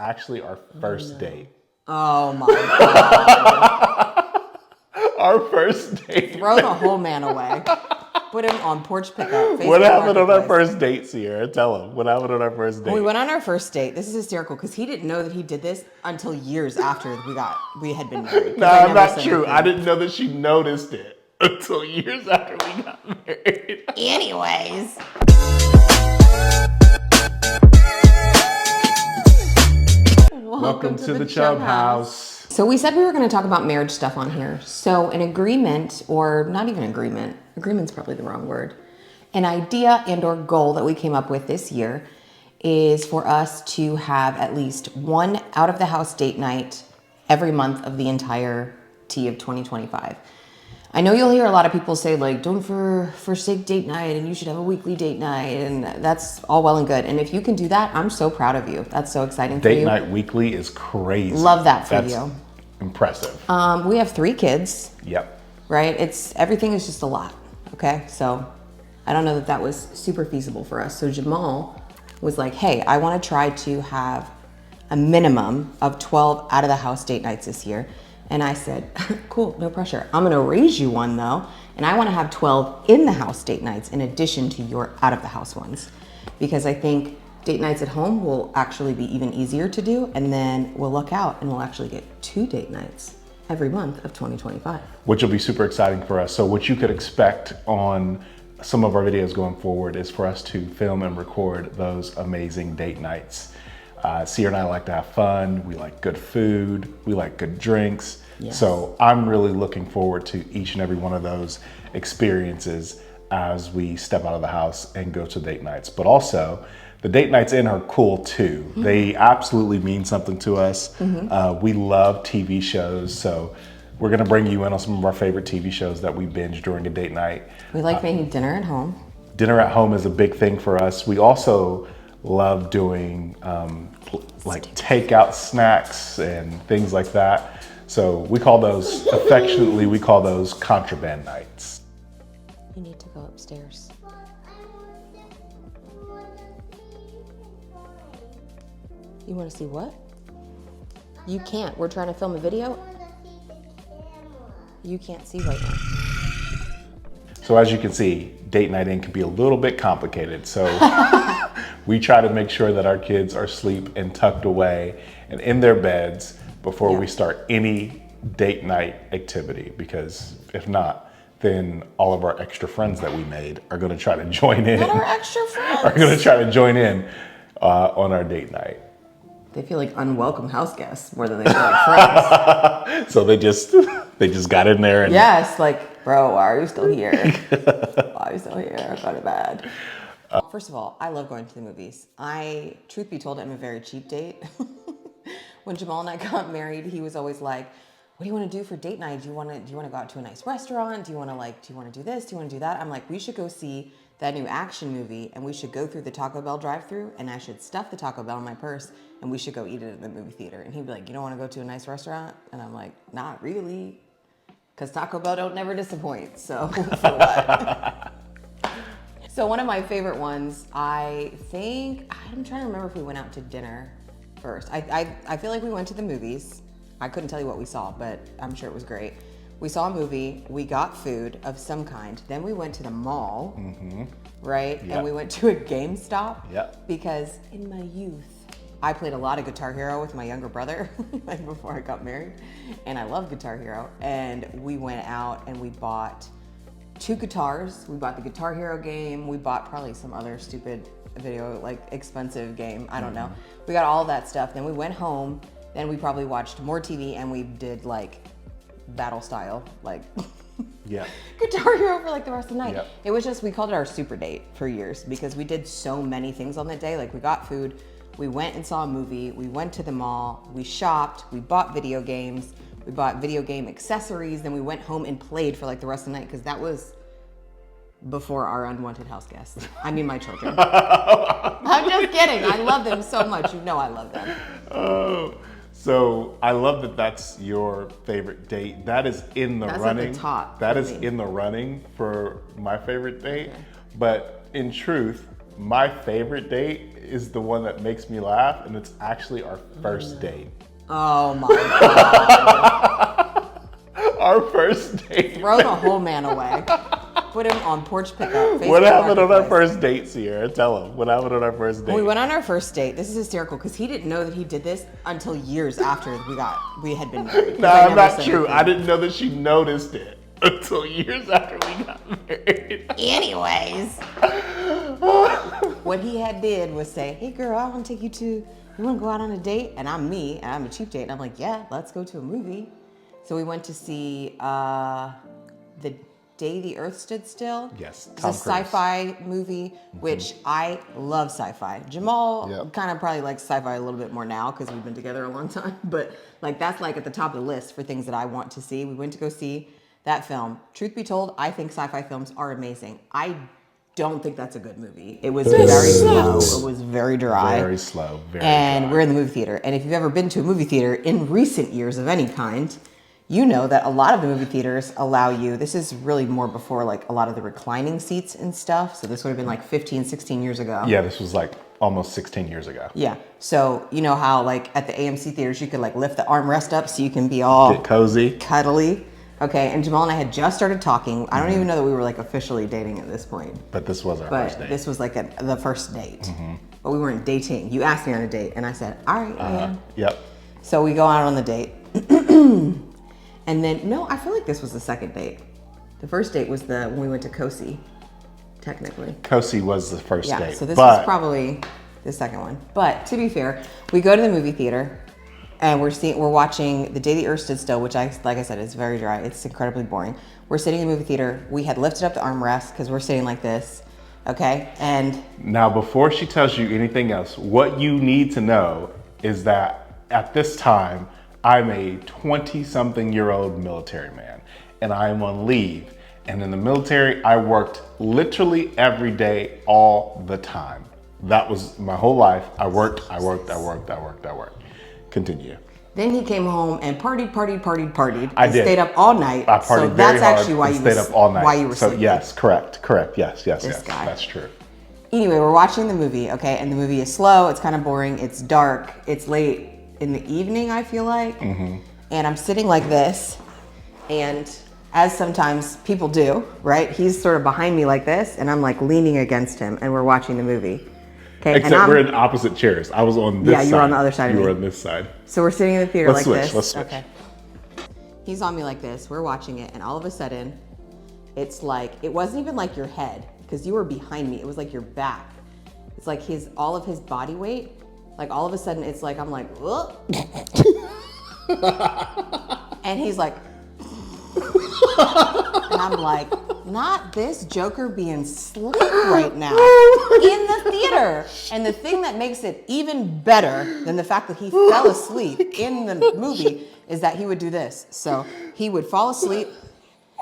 actually our first date. Oh my God. Our first date. Throw the whole man away. Put him on porch pickup. What happened on our first date, Sierra? Tell him. What happened on our first date? When we went on our first date. This is hysterical because he didn't know that he did this until years after we had been married. No, not true. I didn't know that she noticed it until years after we got married. Anyways. Welcome to the Chubb House. So we said we were going to talk about marriage stuff on here. So an agreement, or not even agreement, agreement's probably the wrong word, an idea and or goal that we came up with this year is for us to have at least one out of the house date night every month of the entirety of 2025. I know you'll hear a lot of people say like, don't forsake date night and you should have a weekly date night, and that's all well and good. And if you can do that, I'm so proud of you. That's so exciting for you. Date night weekly is crazy. Love that for you. Impressive. We have 3 kids. Yep. Right? Everything is just a lot. Okay. So I don't know that that was super feasible for us. So Jamal was like, hey, I want to try to have a minimum of 12 out of the house date nights this year. And I said, cool, no pressure. I'm going to raise you one though. And I want to have 12 in the house date nights in addition to your out of the house ones. Because I think date nights at home will actually be even easier to do. And then we'll look out and we'll actually get 2 date nights every month of 2025. Which will be super exciting for us. So what you could expect on some of our videos going forward is for us to film and record those amazing date nights. Sierra and I like to have fun. We like good food. We like good drinks. Yes. So I'm really looking forward to each and every one of those experiences as we step out of the house and go to date nights. But also, the date nights in are cool too. Mm-hmm. They absolutely mean something to us. Mm-hmm. We love TV shows. So we're gonna bring you in on some of our favorite TV shows that we binge during a date night. We like making dinner at home. Dinner at home is a big thing for us. We also love doing like takeout snacks and things like that. So we call those, affectionately, we call those contraband nights. You need to go upstairs. You want to see what? You can't. We're trying to film a video. You can't see right now. So as you can see, date night in can be a little bit complicated. So we try to make sure that our kids are asleep and tucked away and in their beds before we start any date night activity. Because if not, then all of our extra friends that we made are going to try to join in. What are extra friends? Are going to try to join in on our date night. They feel like unwelcome house guests more than they feel like friends. So they just got in there and yes, like, bro, why are you still here? Why are you still here? I'll go to bed. First of all, I love going to the movies. Truth be told, I'm a very cheap date. When Jamal and I got married, he was always like, what do you want to do for date night? Do you want to go out to a nice restaurant? Do you want to do this? Do you want to do that? I'm like, we should go see that new action movie and we should go through the Taco Bell drive-thru and I should stuff the Taco Bell in my purse and we should go eat it in the movie theater. And he'd be like, you don't want to go to a nice restaurant? And I'm like, not really. Because Taco Bell don't never disappoint. So for what? So one of my favorite ones, I'm trying to remember if we went out to dinner first. I feel like we went to the movies. I couldn't tell you what we saw, but I'm sure it was great. We saw a movie, we got food of some kind, then we went to the mall, right? Yep. And we went to a GameStop. Yep. Because in my youth, I played a lot of Guitar Hero with my younger brother, like before I got married, and I love Guitar Hero. And we went out and we bought 2 guitars. We bought the Guitar Hero game. We bought probably some other stupid video, like expensive game. I don't know. We got all that stuff. Then we went home. Then we probably watched more TV and we did like battle style, like Guitar Hero for like the rest of the night. Yep. It was just, we called it our super date for years because we did so many things on that day. Like we got food, we went and saw a movie, we went to the mall, we shopped, we bought video games, we bought video game accessories, then we went home and played for like the rest of the night because that was before our unwanted house guests. I mean my children. I'm just kidding. I love them so much. You know I love them. Oh. So I love that that's your favorite date. That is in the running. At the top. That is in the running for my favorite date. Okay. But in truth, My favorite date is the one that makes me laugh, and it's actually our first date. Oh my God. Our first date. Throw the whole man away. Put him on porch pickup. What happened on our first date, Sierra? Tell him. What happened on our first date? When we went on our first date, this is hysterical because he didn't know that he did this until years after we had been married. No, not true. I didn't know that she noticed it until years after we got married. Anyways, what he had did was say, "Hey girl, I want to take you to, you want to go out on a date?" And I'm me, and I'm a cheap date. And I'm like, "Yeah, let's go to a movie." So we went to see The Day the Earth Stood Still. Yes, it's a sci-fi movie, which I love sci-fi. Jamal kind of probably likes sci-fi a little bit more now because we've been together a long time. But like that's like at the top of the list for things that I want to see. We went to go see that film. Truth be told, I think sci-fi films are amazing. I don't think that's a good movie. It was very slow. It was very dry. Very slow. Very and dry. We're in the movie theater. And if you've ever been to a movie theater in recent years of any kind, you know that a lot of the movie theaters allow you, this is really more before like a lot of the reclining seats and stuff. So this would have been like 15, 16 years ago. Yeah, this was like almost 16 years ago. Yeah. So you know how like at the AMC theaters, you could like lift the armrest up so you can be all get cozy, cuddly. Okay, and Jamal and I had just started talking. I don't even know that we were like officially dating at this point. But this was our first date. This was like the first date. But we weren't dating. You asked me on a date and I said, all right, I am. Yep. So we go out on the date. And then, no, I feel like this was the second date. The first date was when we went to Kosi, technically. Kosi was the first date. Yeah, so this was probably the second one. But to be fair, we go to the movie theater and we're watching The Day the Earth Stood Still, which like I said, is very dry. It's incredibly boring. We're sitting in the movie theater. We had lifted up the armrest because we're sitting like this, okay? And now before she tells you anything else, what you need to know is that at this time, I'm a 20-something-year-old military man, and I am on leave. And in the military, I worked literally every day, all the time. That was my whole life. I worked. Continue. Then he came home and partied. I did. Stayed up all night. I partied so very that's hard actually why and you stayed up all night. Why you were so sleeping. yes, correct. Yes. Guy. That's true. Anyway, we're watching the movie, okay, and the movie is slow. It's kind of boring. It's dark. It's late in the evening, I feel like. And I'm sitting like this, and as sometimes people do, right? He's sort of behind me like this, and I'm like leaning against him, and we're watching the movie. Okay, except we're in opposite chairs. I was on this side. Yeah, you were on the other side of me. You were on this side. So we're sitting in the theater like this. Let's switch. Okay. He's on me like this. We're watching it, and all of a sudden, it's like, it wasn't even like your head, because you were behind me. It was like your back. It's like all of his body weight. Like all of a sudden, it's like, I'm like, ugh. And he's like, and I'm like, not this Joker being asleep right now in the theater. And the thing that makes it even better than the fact that he fell asleep in the movie is that he would do this. So he would fall asleep.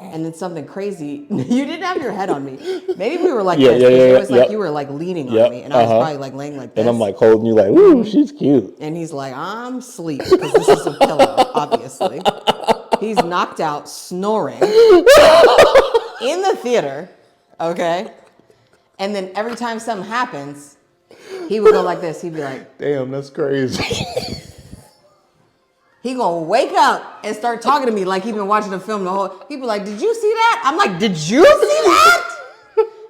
And then something crazy. You didn't have your head on me. Maybe we were like this. It was like you were like leaning on me, and I was probably like laying like this. And I'm like holding you like, ooh, she's cute. And he's like, I'm asleep because this is a pillow, obviously. He's knocked out, snoring in the theater, okay? And then every time something happens, he would go like this. He'd be like, damn, that's crazy. He gonna wake up and start talking to me like he been watching the film the whole. People like, did you see that? I'm like, did you see that?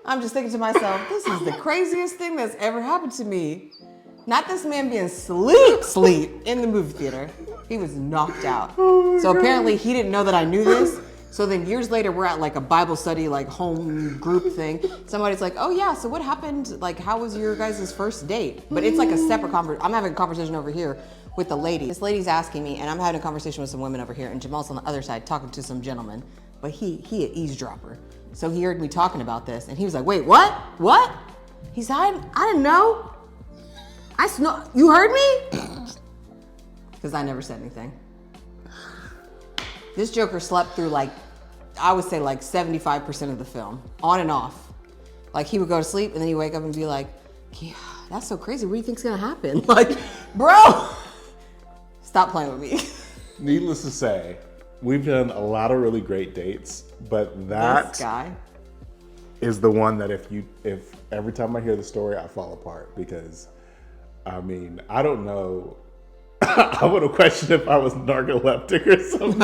I'm just thinking to myself, this is the craziest thing that's ever happened to me. Not this man being sleep in the movie theater. He was knocked out. So apparently he didn't know that I knew this. So then years later, we're at like a Bible study, like home group thing. Somebody's like, oh yeah, so what happened? Like, how was your guys' first date? But it's like a separate conversation. I'm having a conversation over here with the lady. This lady's asking me, and I'm having a conversation with some women over here, and Jamal's on the other side talking to some gentleman. But he an eavesdropper. So he heard me talking about this, and he was like, wait, what? What? He said, I didn't know. You heard me? Because I never said anything. This Joker slept through like, I would say like 75% of the film, on and off. Like he would go to sleep and then he'd wake up and be like, yeah, that's so crazy. What do you think's gonna happen? Like, bro, stop playing with me. Needless to say, we've done a lot of really great dates, but that This guy. is the one that if every time I hear the story, I fall apart because, I mean, I don't know. I would have questioned if I was narcoleptic or something.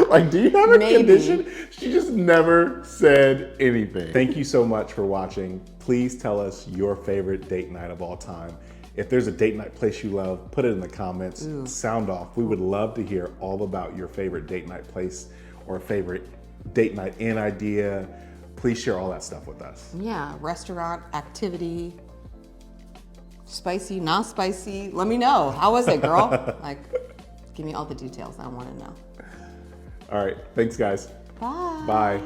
Like, do you have a condition? She just never said anything. Thank you so much for watching. Please tell us your favorite date night of all time. If there's a date night place you love, put it in the comments. Ooh. Sound off. We would love to hear all about your favorite date night place or favorite date night in idea. Please share all that stuff with us. Yeah, restaurant, activity, spicy, not spicy. Let me know. How was it, girl? Like, give me all the details. I want to know. All right. Thanks, guys. Bye. Bye.